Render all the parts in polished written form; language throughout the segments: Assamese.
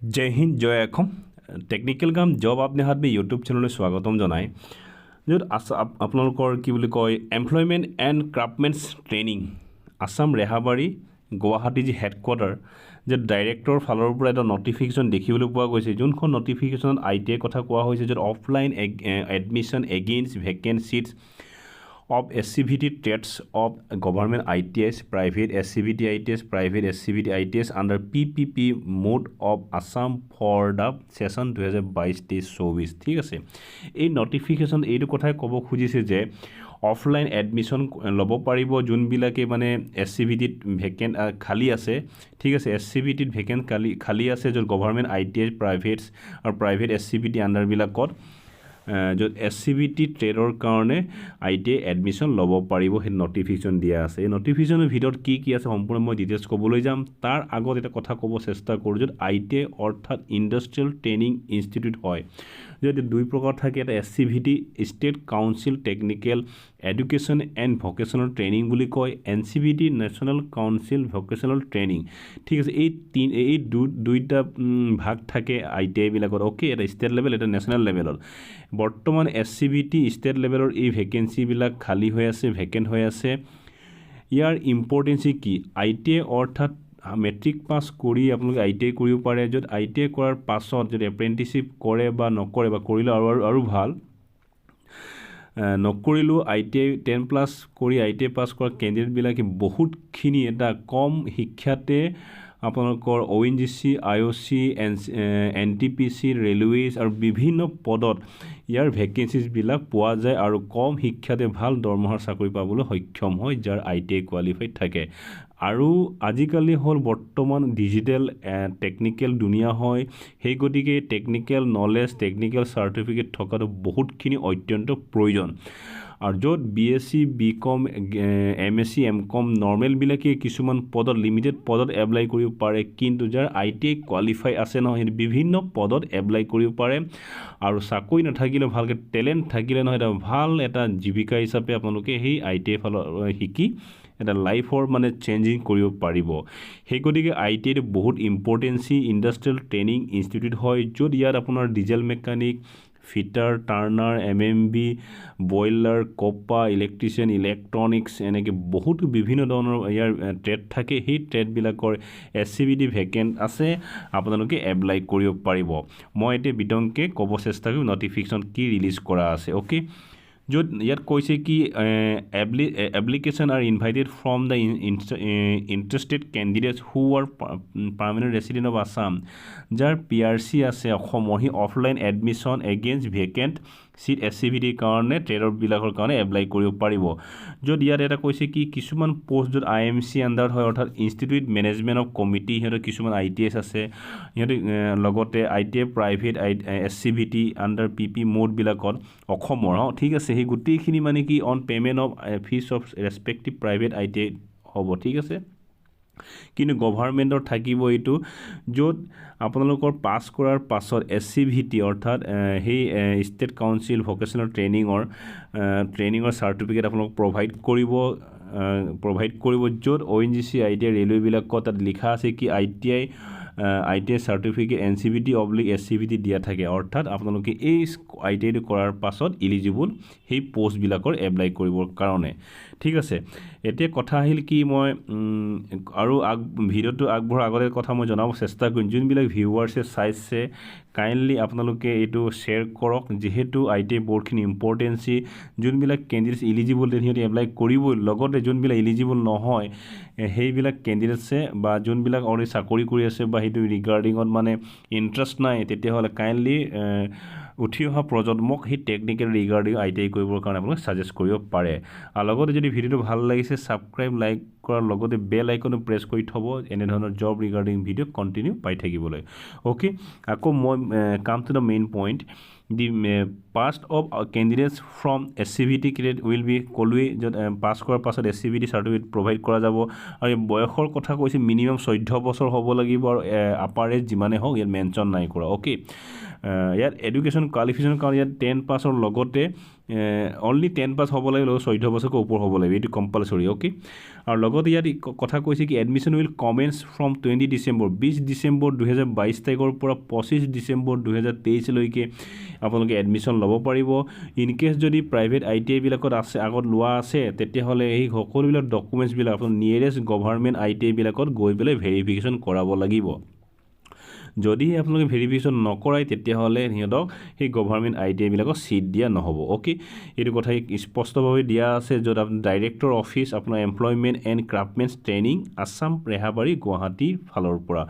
जय हिंद जय अखम टेक्निकल काम जॉब आपने हाथ में यूट्यूब चैनल स्वागतम जनाय जो आपनलोकर की बुली कय employment and craftsmen's training Assam Rehabari Guwahati जी हेडक्वार्टर जो डायरेक्टर फाলৰ পৰা এটা নটিফিকেশন দেখিবলৈ পোৱা গৈছে যোনখন নটিফিকেশনত ITI কথা কোৱা হৈছে যে offline admission against vacancies of SCVT trades of government ITIs, private SCVT ITIs, private SCVT ITIs under PPP mode of Assam for the session 2022-24 ঠিক আছে এই নটিফিকেশন এইটো কথাই ক'ব খুজিছে যে অফলাইন এডমিশন ল'ব পাৰিব যোনবিলাকে মানে SCVT ভ্যাকেন্ট খালি আছে ঠিক আছে SCVT ভ্যাকেন্ট খালি আছে য'ত গভৰ্ণমেণ্ট ITI প্ৰাইভেটছ আৰু প্ৰাইভেট SCVT আণ্ডাৰবিলাকত जो SCVT ट्रेडर कारणे ITI एडमिशन लব পাৰিব হে নটিফিকেশন দিয়া আছে এই নটিফিকেশনৰ ভিতৰত কি আছে সম্পূৰ্ণ মই ডিটেইলছ ক'বলৈ যাম তাৰ আগত এটা কথা ক'ব চেষ্টা কৰো যে ITI অৰ্থাৎ ইন্ডাষ্ট্ৰিয়েল ট্ৰেনিং ইনষ্টিটিউট হয় যদি দুই প্ৰকাৰ থাকে এটা SCVT state council technical education and vocational training বুলি কয় NCVT national council vocational training ঠিক আছে এই দুইটা ভাগ থাকে ITI বিলাকত ওকে এটা ষ্টেট লেভেল এটা নেশ্যনেল লেভেলৰ বৰ্তমান SCVT ষ্টেট লেভেলৰ এই ভ্যাকেন্সি বিলাক খালি হৈ আছে ভ্যাকেন্ট হৈ আছে ইয়াৰ ইম্পৰ্টেন্স কি ITI অৰ্থাৎ মেট্ৰিক পাস কৰি আপোনালোকে ITI কৰিব পাৰে য'ত ITI কৰাৰ পাছত যদি apprenticeship কৰে বা নকৰে বা কৰিলে আৰু ভাল নকৰিলো ITI 10+ কৰি ITI পাস কৰা কেণ্ডিডেট বিলাকে বহুতখিনি এটা কম শিক্ষাতে আপোনালোকৰ ONGC IOC NTPC ৰেলৱেজ আৰু বিভিন্ন পদত ইয়াৰ ভ্যাকেন্সিজ বিলাক পোৱা যায় আৰু কম শিক্ষাতে ভাল দৰমহাৰ চাকৰি পাবলৈ সক্ষম হয় যাৰ ITI কোৱালিফাইড থাকে আৰু আজিকালি হল বৰ্তমান ডিজিটেল টেকনিক্যাল দুনিয়া হয় সেই গতিকে টেকনিক্যাল নলেজ টেকনিক্যাল সাৰ্টিফিকেট থকাটো বহুতখিনি অত্যন্ত প্ৰয়োজন আৰু য'ত BSc BCom MSc MCom normal বিলাকে কিছুমান পদত লিমিটেড পদত এপ্লাই কৰিব পাৰে কিন্তু যাৰ ITI কোৱালিফাই আছে নহয় বিভিন্ন পদত এপ্লাই কৰিব পাৰে আৰু চাকৰি নাথাকিলে ভালকে টেলেন্ট থাকিলে নহয় এটা ভাল এটা জীৱিকা হিচাপে আপোনালোকে সেই ITI ফালৰ শিকি এটা লাইফৰ মানে চেঞ্জিং কৰিব পাৰিব সেই গতিকে ITI বহুত ইম্পৰ্টেন্সি ইন্ডাষ্ট্ৰিয়েল ট্ৰেনিং ইনষ্টিটিউট হয় য'ত ইয়াত আপোনাৰ diesel mechanic fitter turner MMB boiler COPA electrician electronics এনেকৈ বহুতো বিভিন্ন ধৰণৰ ইয়াৰ ট্ৰেড থাকে সেই ট্ৰেডবিলাকৰ SCVT ভ্যাকেন্ট আছে আপোনালোকে এপ্লাই কৰিব পাৰিব মই এতিয়া বিতংকে ক'ব চেষ্টা কৰিম নটিফিকেশন কি ৰিলিজ কৰা আছে ওকে য'ত ইয়াত কৈছে কি application are invited from the interested candidates who are permanent resident of Assam যাৰ PRC আছে অসমৰ হি offline admission against vacant seat SCVT কাৰণে ট্ৰেডৰ বিলাকৰ কাৰণে এপ্লাই কৰিব পাৰিব য'ত ইয়াত এটা কৈছে কি কিছুমান পোষ্ট য'ত IMC আন্ডাৰ হয় অৰ্থাৎ ইনষ্টিটিউট মেনেজমেন্ট অফ কমিটি হেৰ কিছুমান ITIs আছে ইহঁতে লগতে ITI private SCVT under PP mode বিলাকত অসমৰ ঠিক আছে সেই গুটিখিনি মানে কি on payment of fees of respective private ITI হ'ব ঠিক আছে কিন্তু গভৰ্ণমেন্টৰ থাকিব এইটো য'ত আপোনালোকৰ পাস কৰাৰ পাছত SCVT অৰ্থাৎ সেই ষ্টেট কাউন্সিল ভোকেশনাল ট্ৰেনিঙৰ সাৰ্টিফিকেট আপোনালোক প্ৰভাইড কৰিব য'ত ONGC ITI ৰেলৱে বিলাকত তাত লিখা আছে কি ITI সাৰ্টিফিকেট NCVT/SCVT দিয়া থাকে অৰ্থাৎ আপোনালোকে এই ITI কৰাৰ পাছত এলিজিবল সেই পোষ্ট বিলাকৰ এপ্লাই কৰিবৰ কাৰণে ঠিক আছে এতিয়া কথা আহিল কি মই আৰু ভিডিওটো আগবঢ়াৰ আগতে কথা মই জনাব চেষ্টা কৰিম যোনবিলাক ভিউৱাৰ্ছে চাইছে কাইন্ডলি আপোনালোকে এইটো শ্বেয়াৰ কৰক যেহেতু ITI বহুতখিনি ইম্পৰ্টেন্সি যোনবিলাক কেণ্ডিডেটছ এলিজিবল সিহঁতে এপ্লাই কৰিবই লগতে যোনবিলাক এলিজিবল নহয় সেইবিলাক কেণ্ডিডেটছে বা যোনবিলাক অলৰেডি চাকৰি কৰি আছে বা সেইটো ৰিগাৰ্ডিঙত মানে ইণ্টাৰেষ্ট নাই তেতিয়াহ'লে কাইন্ডলি উঠি অহা প্ৰজন্মক সেই টেকনিক্যাল ৰিগাৰ্ডিং ITI কৰিবৰ কাৰণে আপোনাক সাজেষ্ট কৰিব পাৰে আৰু লগতে যদি ভিডিওটো ভাল লাগিছে সাবস্ক্ৰাইব লাইক কৰাৰ লগতে বেল আইকনো প্ৰেছ কৰি থব এনে ধৰণৰ জব ৰিগাৰ্ডিং ভিডিও কন্টিনিউ পাই থাকিবলৈ ওকে আকৌ মই come to the main point the past of candidates from SCVT credit will be কলুৱে য'ত পাছ কৰাৰ পাছত SCVT সাৰ্টিফিকেট প্ৰভাইড কৰা যাব আৰু বয়সৰ কথা কৈছে মিনিমাম 14 বছৰ হ'ব লাগিব আৰু আপাৰ এজ যিমানে হওক ইয়াত মেনশ্যন নাই কৰা ওকে ইয়াত এডুকেশ্যন কোৱালিফিকেশ্যন কাৰণ ইয়াত 10 পাছৰ লগতে অনলি 10 পাছ হ'ব লাগিব 14 বছৰকৈ ওপৰ হ'ব লাগিব এইটো কম্পালসৰি ওকে আৰু লগতে ইয়াত কথা কৈছে কি admission will commence from 20 December 20 December 2022 তাৰিখৰ পৰা 25 ডিসেম্বৰ 2023 লৈকে আপোনালোকে এডমিশ্যন ল'ব পাৰিব ইন কেছ যদি প্ৰাইভেট ITI বিলাকত আছে আগত লোৱা আছে তেতিয়াহ'লে এই সকলোবিলাক ডকুমেণ্টছ বিলাক আপোনাৰ নিয়েৰেষ্ট গভৰ্ণমেণ্ট ITI বিলাকত গৈ পেলাই ভেৰিফিকেশ্যন কৰাব লাগিব যদি আপোনালোকে ভেৰিফিকেশ্যন নকৰাই তেতিয়াহ'লে সিহঁতক সেই গভৰ্ণমেণ্ট ITI বিলাকক সিট দিয়া নহ'ব ওকে এইটো কথা স্পষ্টভাৱে দিয়া আছে য'ত আপোনাৰ ডাইৰেক্টৰ অফিচ আপোনাৰ এমপ্লয়মেণ্ট এণ্ড ক্ৰাফটমেন্স ট্ৰেইনিং আছাম ৰেহাবাৰী গুৱাহাটীৰ ফালৰ পৰা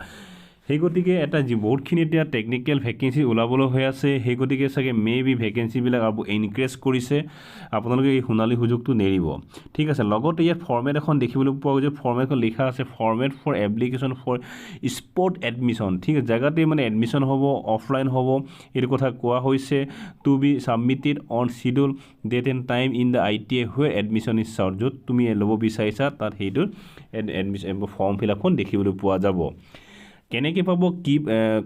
সেই গতিকে এটা বহুতখিনি এতিয়া টেকনিক্যাল ভেকেন্সি ওলাবলৈ হৈ আছে সেই গতিকে চাগে মেবি ভেকেন্সিবিলাক আৰু ইনক্ৰিজ কৰিছে আপোনালোকে এই সোণালী সুযোগটো নেৰিব ঠিক আছে লগতে ইয়াত ফৰ্মেট এখন দেখিবলৈ পোৱা গৈছে ফৰ্মেটখন লিখা আছে format for application for spot admission ঠিক আছে জেগাতে মানে এডমিশ্যন হ'ব অফলাইন হ'ব এইটো কথা কোৱা হৈছে to be submitted on schedule date and time in the ITI where admission is sought য'ত তুমি ল'ব বিচাৰিছা তাত সেইটোৰ এডমিশ্যন ফৰ্ম ফিলআপখন দেখিবলৈ পোৱা যাব কেনেকৈ পাব কি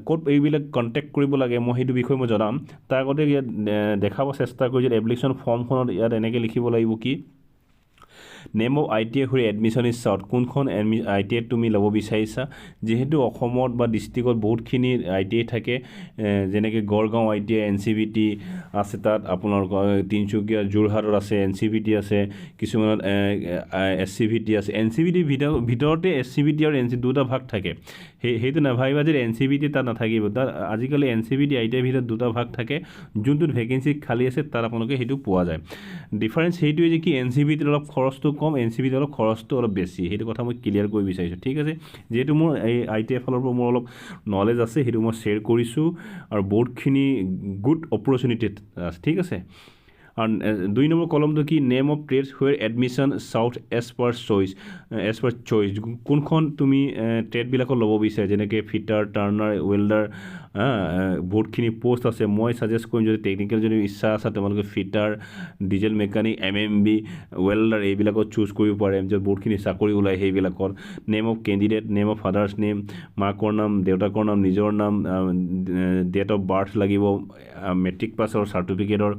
ক'ত এইবিলাক কণ্টেক্ট কৰিব লাগে মই সেইটো বিষয়ে মই জনাম তাৰ আগতে ইয়াত দেখাব চেষ্টা কৰি যে এপ্লিকেশ্যন ফৰ্মখনত ইয়াত এনেকৈ লিখিব লাগিব কি name of ITI where admission is sought কোনখন ITI তুমি ল'ব বিচাৰিছা যেহেতু অসমত বা ডিষ্ট্ৰিক্টত বহুতখিনি ITI থাকে যেনেকৈ গড়গাঁও ITI NCVT আছে তাত আপোনালোকৰ তিনিচুকীয়া যোৰহাটত আছে NCVT আছে কিছুমানত SCVT আছে NCVT ভিতৰতে SCVT আৰু NCVT দুটা ভাগ থাকে সেইটো নাভাবিবা যে NCVT তাত নাথাকিব তাত আজিকালি NCVT ITI ভিতৰত দুটা ভাগ থাকে যোনটোত ভেকেন্সি খালী আছে তাত আপোনালোকে সেইটো পোৱা যায় ডিফাৰেঞ্চ সেইটোৱে যে কি NCVT অলপ খৰচটো কম NCVT অলপ খৰচটো অলপ বেছি সেইটো কথা মই ক্লিয়াৰ কৰিব বিচাৰিছোঁ ঠিক আছে যেহেতু মোৰ এই ITI ফালৰ পৰা মোৰ অলপ নলেজ আছে সেইটো মই শ্বেয়াৰ কৰিছোঁ আৰু বহুতখিনি গুড অপৰচুনিটি আছে ঠিক আছে আৰু 2 নম্বৰ কলমটো কি name of trades where admission sought as per choice কোনখন তুমি ট্ৰেডবিলাকত ল'ব বিচাৰে যেনেকৈ ফিটাৰ টাৰ্নাৰ ৱেল্ডাৰ বহুতখিনি পোষ্ট আছে মই ছাজেষ্ট কৰিম যদি টেকনিকেল যদি ইচ্ছা আছে তোমালোকে fitter diesel mechanic MMB welder এইবিলাকত চুজ কৰিব পাৰে য'ত বহুতখিনি চাকৰি ওলায় সেইবিলাকত name of candidate name of father's name মাকৰ নাম দেউতাকৰ নাম নিজৰ নাম ডেট অফ বাৰ্থ লাগিব মেট্ৰিক পাছৰ চাৰ্টিফিকেটৰ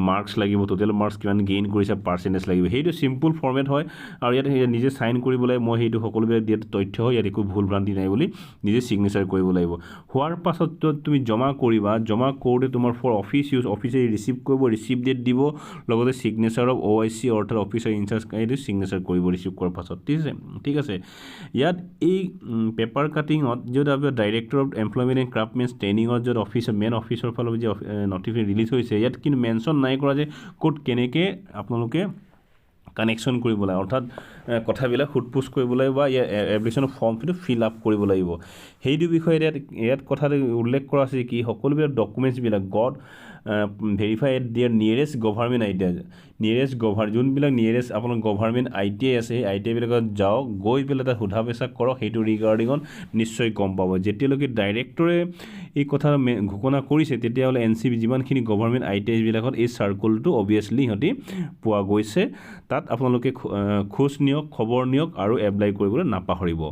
মাৰ্কছ লাগিব টোটেল মাৰ্কছ কিমান গেইন কৰিছে পাৰ্চেণ্টেজ লাগিব সেইটো চিম্পল ফৰ্মেট হয় আৰু ইয়াত নিজে চাইন কৰিব লাগে মই সেইটো সকলোবিলাক দিয়াত তথ্য হয় ইয়াত একো ভুল ভ্ৰান্তি নাই বুলি নিজে ছিগনেচাৰ কৰিব লাগিব হোৱাৰ পাছত তুমি জমা কৰিবা জমা কৰোঁতে তোমাৰ ফৰ অফিচ ইউজ অফিচে ৰিচিভ কৰিব ৰিচিভ ডেট দিব লগতে ছিগনেচাৰ অফ OIC অৰ্থাৎ অফিচাৰ ইনচাৰ্জ এইটো ছিগনেচাৰ কৰিব ৰিচিভ কৰাৰ পাছত ঠিক আছে ইয়াত এই পেপাৰ কাটিঙত য'ত আপোনাৰ ডাইৰেক্টৰ অফ এমপ্লয়মেণ্ট এণ্ড ক্ৰাফটমেন্স ট্ৰেইনিঙত য'ত অফিচাৰ মেইন অফিচৰ ফালৰ যে নটিফিকেশ্যন ৰিলিজ হৈছে ইয়াত কিন্তু মেনশ্যন নাই কৰা যে ক'ত কেনেকৈ আপোনালোকে কানেকশ্যন কৰিব লাগে অৰ্থাৎ কথাবিলাক সোধপোছ কৰিব লাগিব বা এপ্লিকেশ্যনৰ ফৰ্মটো ফিল আপ কৰিব লাগিব সেইটো বিষয়ে ইয়াত কথাটো উল্লেখ কৰা আছে কি সকলোবিলাক ডকুমেণ্টছবিলাক ভেৰিফাই এট দিয়াৰ নিয়েৰেষ্ট গভৰ্ণমেণ্ট ITI যোনবিলাক নিয়েৰেষ্ট আপোনাৰ গভৰ্ণমেণ্ট ITI আছে সেই ITI বিলাকত যাওক গৈ পেলাই তাত সোধা পোছা কৰক সেইটো ৰিগাৰ্ডিঙত নিশ্চয় গম পাব যেতিয়ালৈকে ডাইৰেক্টৰে এই কথা ঘোষণা কৰিছে তেতিয়াহ'লে NCV যিমানখিনি গভৰ্ণমেণ্ট ITI বিলাকত এই চাৰ্কুলটো অবভিয়াছলি সিহঁতি পোৱা গৈছে তাত আপোনালোকে খোজ নিয়ক খবৰ নিয়ক আৰু এপ্লাই কৰিবলৈ নাপাহৰিব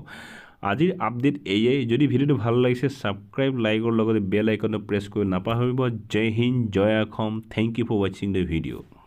আজিৰ আপডেট এয়াই যদি ভিডিঅ'টো ভাল লাগিছে ছাবস্ক্ৰাইব লাইকৰ লগতে বেল আইকনটো প্ৰেছ কৰি নাপাহৰিব জয় হিন্দ জয় অসম থেংক ইউ ফৰ ৱাচিং দ্য ভিডিঅ'